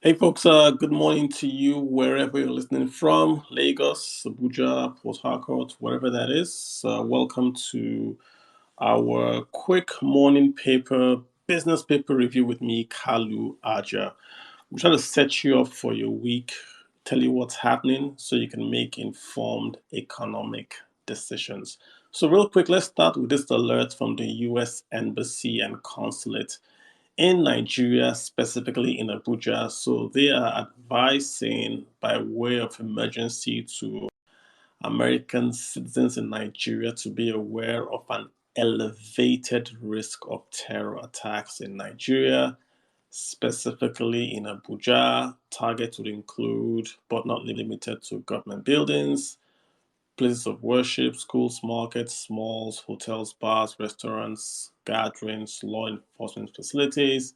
Hey folks, good morning to you wherever you're listening from, Lagos, Abuja, Port Harcourt, wherever that is. Welcome to our quick morning business paper review with me, Kalu Aja. I'm trying to set you up for your week, tell you what's happening so you can make informed economic decisions. So real quick, let's start with this alert from the US Embassy and Consulate in Nigeria, specifically in Abuja. So they are advising by way of emergency to American citizens in Nigeria to be aware of an elevated risk of terror attacks in Nigeria, specifically in Abuja. Targets would include, but not limited to, government buildings, places of worship, schools, markets, malls, hotels, bars, restaurants, gatherings, law enforcement facilities,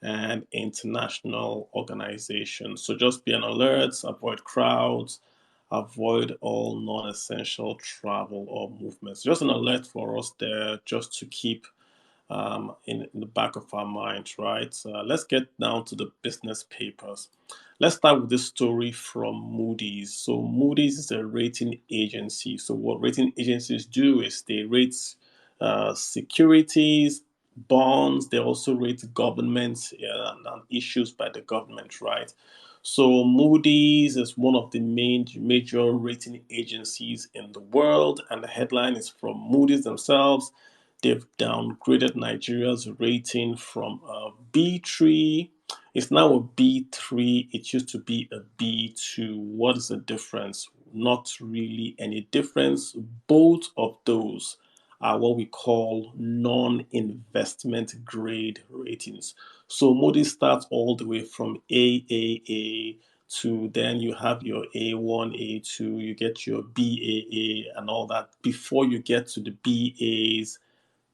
and international organizations. So just be on alert, avoid crowds, avoid all non essential travel or movements. Just an alert for us there, just to keep in the back of our minds, right? Let's get down to the business papers. Let's start with this story from Moody's. So, Moody's is a rating agency. So, what rating agencies do is they rate securities, bonds, they also rate governments and issues by the government, right? So Moody's is one of the major rating agencies in the world, and the headline is from Moody's themselves. They've downgraded Nigeria's rating from a B3. It's now a B3. It used to be a B2. What is the difference? Not really any difference. Both of those are what we call non-investment grade ratings. So Moody's starts all the way from AAA to then you have your A1, A2, you get your BAA and all that before you get to the BAs,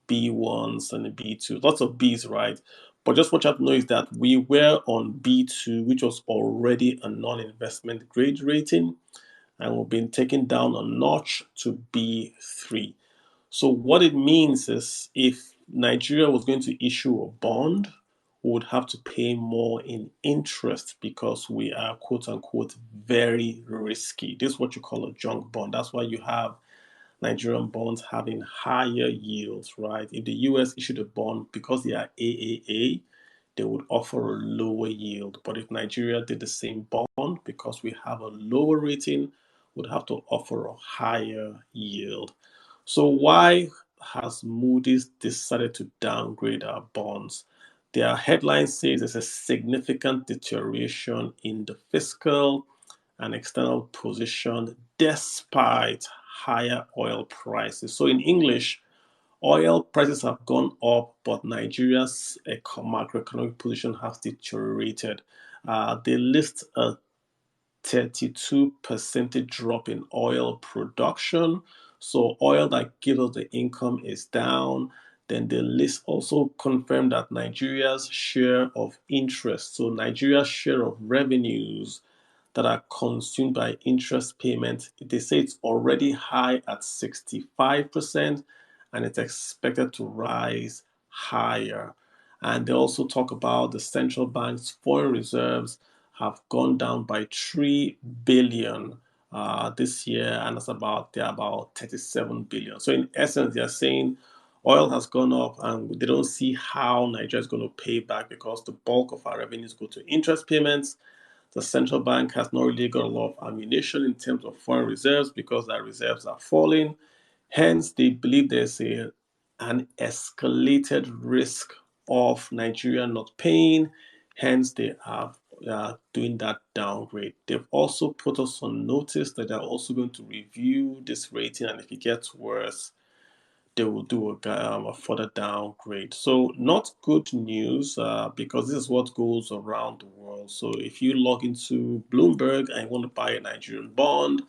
B1s, and the B2. Lots of Bs, right? But just what you have to know is that we were on B2, which was already a non-investment grade rating, and we've been taken down a notch to B3. So what it means is if Nigeria was going to issue a bond, we would have to pay more in interest because we are quote unquote very risky. This is what you call a junk bond. That's why you have Nigerian bonds having higher yields, right? If the US issued a bond because they are AAA, they would offer a lower yield. But if Nigeria did the same bond, because we have a lower rating, would have to offer a higher yield. So why has Moody's decided to downgrade our bonds? Their headline says there's a significant deterioration in the fiscal and external position despite higher oil prices. So in English, oil prices have gone up, but Nigeria's macroeconomic position has deteriorated. They list a 32% drop in oil production. So oil that gives us the income is down. Then the list also confirmed that Nigeria's share of interest, so Nigeria's share of revenues that are consumed by interest payments, they say it's already high at 65% and it's expected to rise higher. And they also talk about the central bank's foreign reserves have gone down by 3 billion this year, and they're about 37 billion. So in essence, they're saying oil has gone up, and they don't see how Nigeria is going to pay back because the bulk of our revenues go to interest payments. The central bank has not really got a lot of ammunition in terms of foreign reserves because their reserves are falling. Hence, they believe there's an escalated risk of Nigeria not paying. Hence, they are doing that downgrade. They've also put us on notice that they're also going to review this rating, and if it gets worse, they will do a further downgrade. So not good news because this is what goes around the world. So if you log into Bloomberg and you want to buy a Nigerian bond,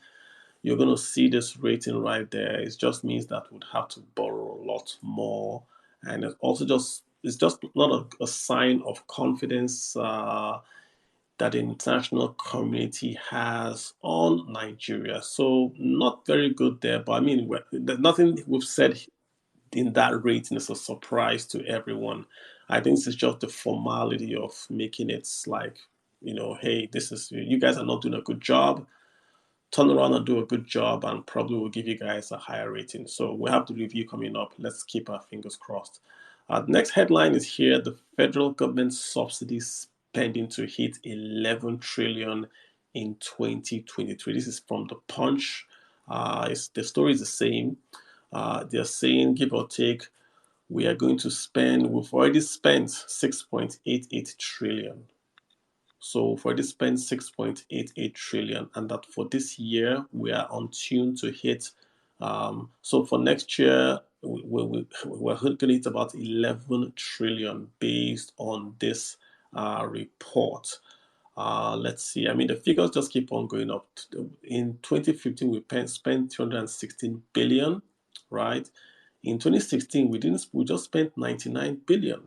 you're going to see this rating right there. It just means that we'd have to borrow a lot more. And it's just not a sign of confidence that the international community has on Nigeria. So not very good there. But I mean, there's nothing we've said in that rating is a surprise to everyone. I think this is just the formality of making it like hey, this is, you guys are not doing a good job. Turn around and do a good job, and probably will give you guys a higher rating. So we have the review coming up. Let's keep our fingers crossed. The next headline is here: the federal government subsidy spending to hit 11 trillion in 2023. This is from the Punch. The story is the same. They're saying, give or take, we've already spent 6.88 trillion. So for this spend 6.88 trillion, and that for this year we are on tune to hit. So for next year we're going to hit about 11 trillion based on this report. Let's see. I mean, the figures just keep on going up. In 2015, we spent 216 billion, right? In 2016, we just spent 99 billion.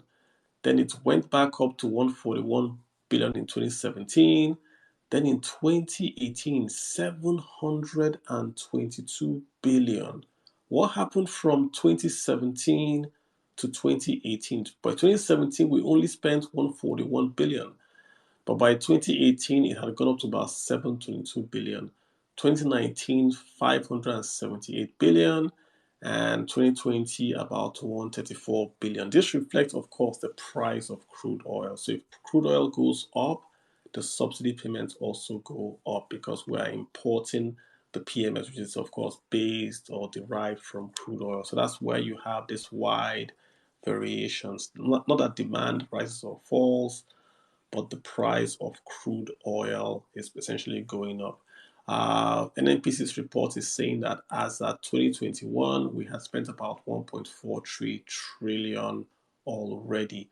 Then it went back up to 141 billion in 2017. Then in 2018, 722 billion. What happened from 2017 to 2018? By 2017, we only spent 141 billion. But by 2018, it had gone up to about 722 billion. 2019, 578 billion, and 2020, about 134 billion. This reflects, of course, the price of crude oil. So if crude oil goes up, the subsidy payments also go up because we are importing the PMS, which is, of course, based or derived from crude oil. So that's where you have this wide variations. Not that demand rises or falls, but the price of crude oil is essentially going up. NNPC's report is saying that as at 2021, we had spent about 1.43 trillion already,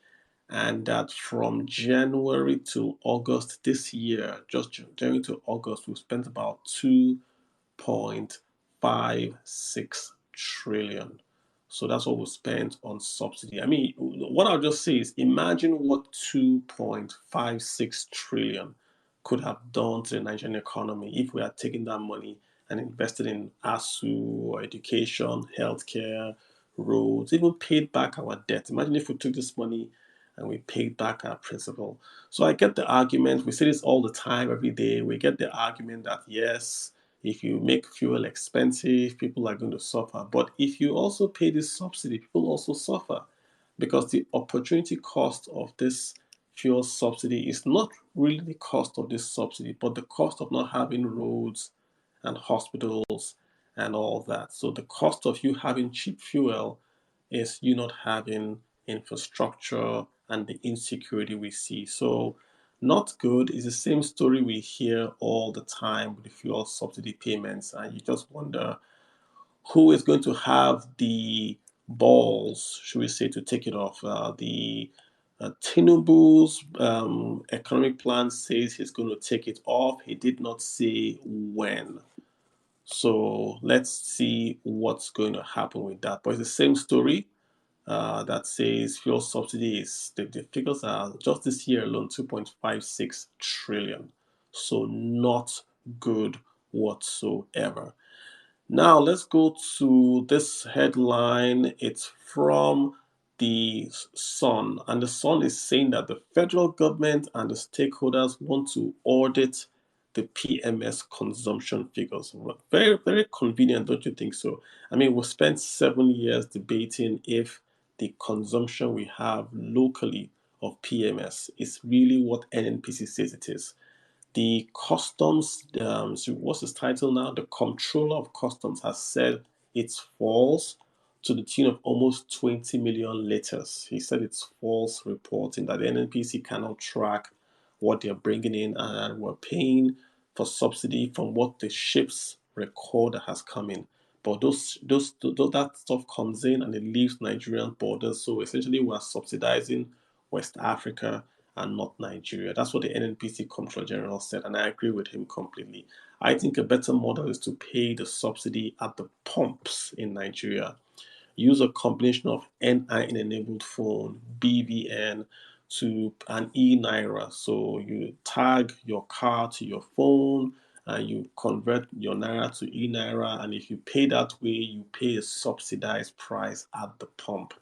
and that from January to August this year, just January to August, we've spent about 2.56 trillion. So that's what we spent on subsidy. I mean, what I'll just say is imagine what 2.56 trillion could have done to the Nigerian economy if we had taken that money and invested in ASU, education, healthcare, roads, even paid back our debt. Imagine if we took this money and we paid back our principal. So I get the argument. We say this all the time, every day. We get the argument that yes, if you make fuel expensive, people are going to suffer. But if you also pay this subsidy, people also suffer because the opportunity cost of this fuel subsidy is not really the cost of this subsidy, but the cost of not having roads and hospitals and all that. So the cost of you having cheap fuel is you not having infrastructure and the insecurity we see. So not good is the same story we hear all the time with the fuel subsidy payments, and you just wonder who is going to have the balls, should we say, to take it off. The Tinubu's economic plan says he's going to take it off. He did not say when. So let's see what's going to happen with that. But it's the same story that says fuel subsidy is the figures are just this year alone 2.56 trillion. So not good whatsoever. Now let's go to this headline. It's from the Sun, and the Sun is saying that the federal government and the stakeholders want to audit the PMS consumption figures. Very, very convenient, don't you think so? I mean, we spent 7 years debating if the consumption we have locally of PMS is really what NNPC says it is. The customs, so what's his title now? The comptroller of customs has said it's false to the tune of almost 20 million liters. He said it's false reporting that the NNPC cannot track what they're bringing in, and we're paying for subsidy from what the ships record that has come in. But that stuff comes in and it leaves Nigerian borders. So essentially, we're subsidizing West Africa and not Nigeria. That's what the NNPC Comptroller General said, and I agree with him completely. I think a better model is to pay the subsidy at the pumps in Nigeria. Use a combination of NIN enabled phone, BVN, to an e-Naira. So you tag your car to your phone and you convert your Naira to e-Naira. And if you pay that way, you pay a subsidized price at the pump.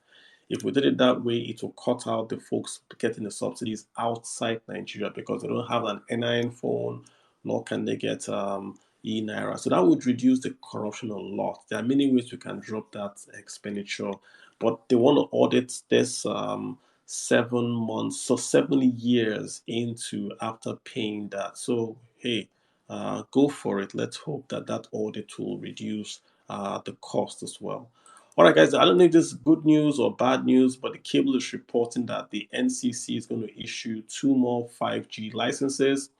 If we did it that way, it will cut out the folks getting the subsidies outside Nigeria because they don't have an NIN phone, nor can they get e-naira. So that would reduce the corruption a lot. There are many ways we can drop that expenditure, but they want to audit this 7 months, so 7 years into after paying that. So hey, go for it. Let's hope that that audit will reduce the cost as well. All right, guys, I don't know if this is good news or bad news, but the cable is reporting that the NCC is going to issue two more 5G licenses.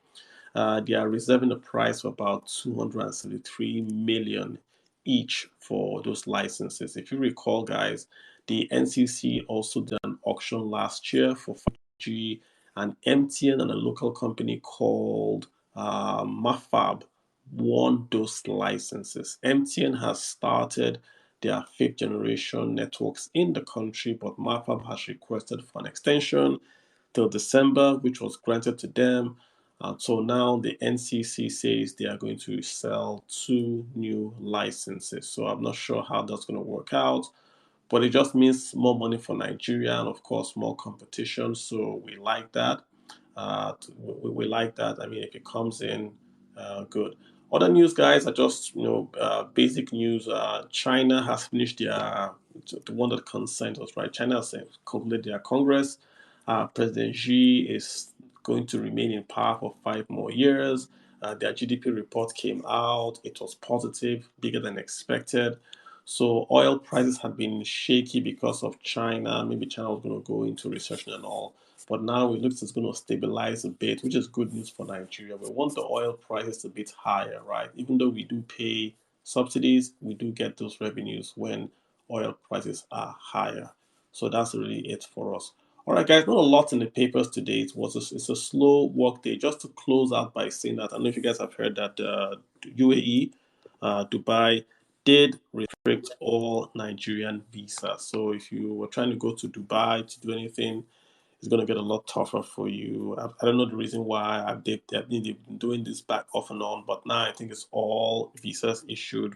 They are reserving a price of about 273 million each for those licenses. If you recall, guys, the NCC also did an auction last year for 5G, and MTN and a local company called Mafab won those licenses. MTN has started their fifth generation networks in the country, but Mafab has requested for an extension till December, which was granted to them. So now the NCC says they are going to sell two new licenses. So I'm not sure how that's going to work out, but it just means more money for Nigeria and, of course, more competition. So we like that. We like that. I mean, if it comes in, good. Other news, guys, are just basic news. China has finished their the one that concerns us, right? China has concluded their Congress. President Xi is going to remain in power for 5 more years. Their GDP report came out. It was positive, bigger than expected. So oil prices have been shaky because of China. Maybe China was going to go into recession and all. But now it looks like it's going to stabilize a bit, which is good news for Nigeria. We want the oil prices a bit higher, right? Even though we do pay subsidies, we do get those revenues when oil prices are higher. So that's really it for us. All right, guys, not a lot in the papers today. It's a slow work day. Just to close out by saying that, I don't know if you guys have heard that UAE, Dubai, did restrict all Nigerian visas. So if you were trying to go to Dubai to do anything, it's going to get a lot tougher for you. I don't know the reason why they've been doing this back off and on, but now I think it's all visas issued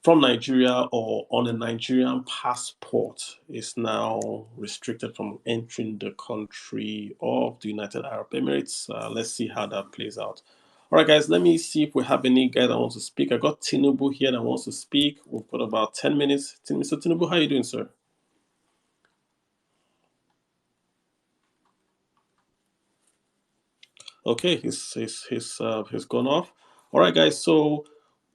from Nigeria or on a Nigerian passport is now restricted from entering the country of the United Arab Emirates. Let's see how that plays out. All right, guys, let me see if we have any guy that wants to speak. I got Tinubu here that wants to speak. We've got about 10 minutes. Mr. Tinubu, how are you doing, sir? Okay, he's gone off. All right, guys. So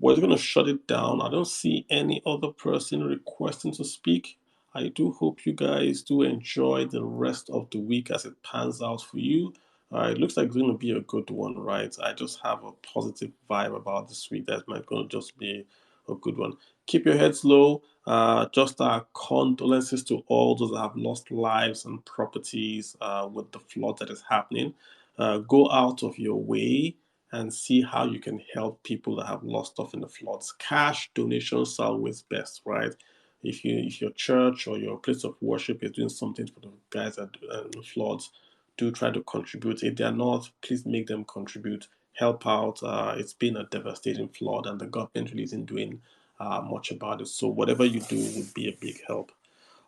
we're gonna shut it down. I don't see any other person requesting to speak. I do hope you guys do enjoy the rest of the week as it pans out for you. It looks like it's gonna be a good one, right? I just have a positive vibe about this week that might gonna just be a good one. Keep your heads low. Just our condolences to all those that have lost lives and properties with the flood that is happening. Go out of your way and see how you can help people that have lost stuff in the floods. Cash donations are always best, right? If your church or your place of worship is doing something for the guys that the floods, do try to contribute. If they are not, please make them contribute. Help out. It's been a devastating flood, and the government really isn't doing much about it. So whatever you do would be a big help.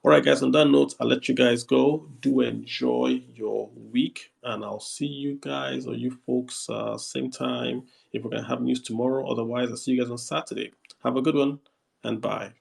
All right, guys, on that note, I'll let you guys go. Do enjoy your week, and I'll see you guys or you folks same time if we're going to have news tomorrow. Otherwise, I'll see you guys on Saturday. Have a good one, and bye.